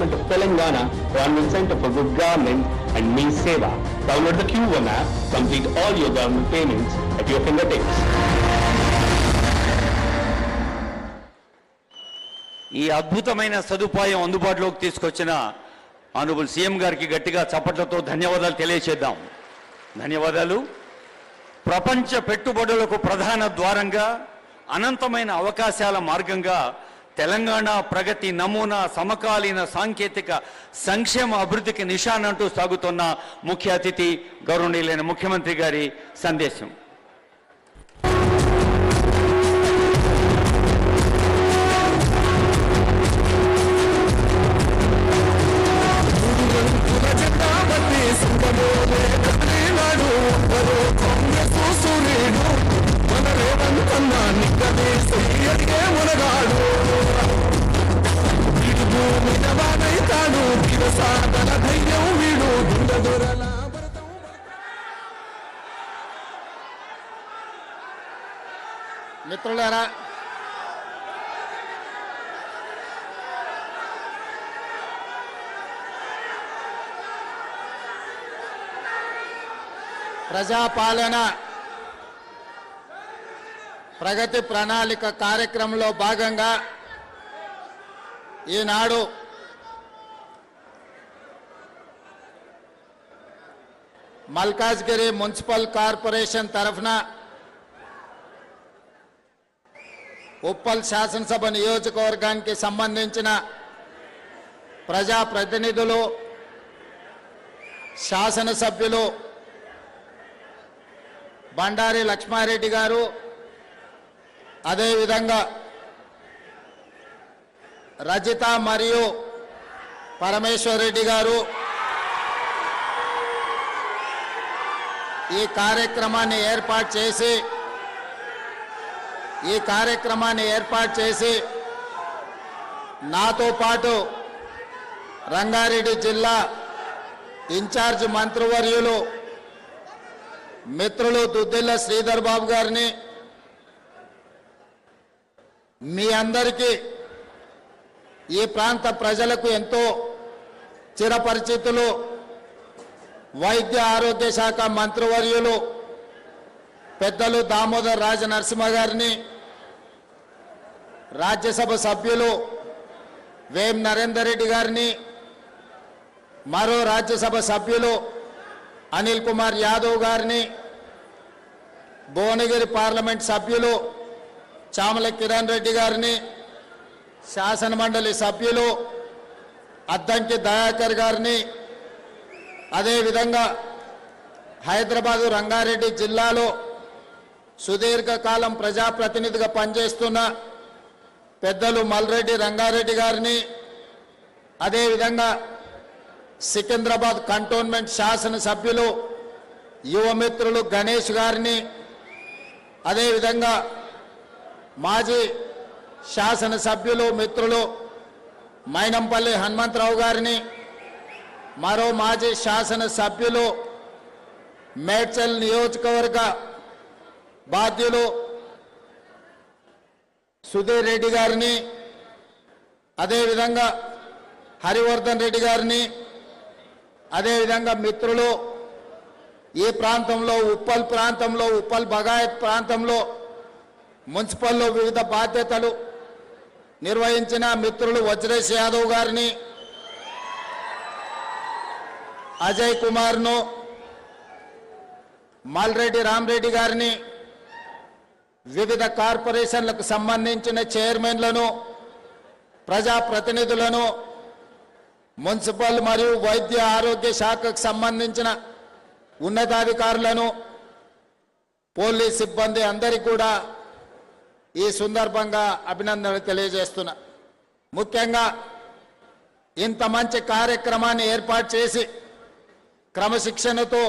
of Telangana, Government Center for Good Government and Me Seva. Download the Q1 app, complete all your government payments at your fingertips. ఈ అద్భుతమైన సదుపాయం అందుబాటులోకి తీసుకొచ్చిన honourable CM గారికి గట్టిగా చప్పట్లతో ధన్యవాదాలు తెలియజేద్దాం. ధన్యవాదాలు. ప్రపంచ పెట్టుబడులకు ప్రధాన ద్వారంగా, అనంతమైన అవకాశాల మార్గంగా తెలంగాణ ప్రగతి నమూనా సమకాలీన సాంకేతిక సంక్షేమ అభివృద్ధికి నిశానంటూ సాగుతున్న ముఖ్య అతిథి గౌరవనీయులైన ముఖ్యమంత్రి గారి సందేశం. మిత్రులారా, ప్రజాపాలన ప్రగతి ప్రణాళిక కార్యక్రమంలో భాగంగా ఈనాడు మల్కాజ్గిరి మున్సిపల్ కార్పొరేషన్ తరఫున ఉప్పల్ శాసనసభ నియోజకవర్గానికి సంబంధించిన ప్రజాప్రతినిధులు, శాసనసభ్యులు బండారి లక్ష్మారెడ్డి గారు, అదేవిధంగా రజిత మరియు పరమేశ్వర్ రెడ్డి గారు ఈ కార్యక్రమాన్ని ఏర్పాటు చేసి నాతో పాటు రంగారెడ్డి జిల్లా ఇన్ఛార్జ్ మంత్రివర్యులు మిత్రులు దుద్దిల్ల శ్రీధర్ బాబు గారిని, మీ అందరికీ ఈ ప్రాంత ప్రజలకు ఎంతో చిరపరిచితులు వైద్య ఆరోగ్య శాఖ మంత్రివర్యులు పెద్దలు దామోదర్ రాజ నరసింహ గారిని, రాజ్యసభ సభ్యులు వేం నరేందర్ రెడ్డి గారిని, మరో రాజ్యసభ సభ్యులు అనిల్ కుమార్ యాదవ్ గారిని, భువనగిరి పార్లమెంట్ సభ్యులు చామల కిరణ్ రెడ్డి గారిని, శాసనమండలి సభ్యులు అద్దంకి దయాకర్ గారిని, అదేవిధంగా హైదరాబాదు రంగారెడ్డి జిల్లాలో సుదీర్ఘకాలం ప్రజాప్రతినిధిగా పనిచేస్తున్న పెద్దలు మల్రెడ్డి రంగారెడ్డి గారిని, అదేవిధంగా సికింద్రాబాద్ కంటోన్మెంట్ శాసనసభ్యులు యువమిత్రులు గణేష్ గారిని, అదేవిధంగా మాజీ శాసనసభ్యులు మిత్రులు మైనంపల్లి హనుమంతరావు గారిని, మరో మాజీ శాసనసభ్యులు మేడ్చల్ నియోజకవర్గ బాధ్యులు సుధీర్ రెడ్డి గారిని, అదేవిధంగా హరివర్ధన్ రెడ్డి గారిని, అదేవిధంగా మిత్రులు ఈ ప్రాంతంలో ఉప్పల్ బగాయత్ ప్రాంతంలో మున్సిపల్లో వివిధ బాధ్యతలు నిర్వహించిన మిత్రులు వజ్రేష్ యాదవ్ గారిని, అజయ్ కుమార్ను, మల్రెడ్డి రామరెడ్డి గారిని, వివిధ కార్పొరేషన్లకు సంబంధించిన చైర్మన్లను, ప్రజాప్రతినిధులను, మున్సిపల్ మరియు వైద్య ఆరోగ్య శాఖకు సంబంధించిన ఉన్నతాధికారులను, పోలీస్ సిబ్బంది అందరికీ కూడా ఈ సందర్భంగా అభినందనలు తెలియజేస్తున్నా. ముఖ్యంగా ఇంత మంచి కార్యక్రమాన్ని ఏర్పాటు చేసి క్రమశిక్షణతో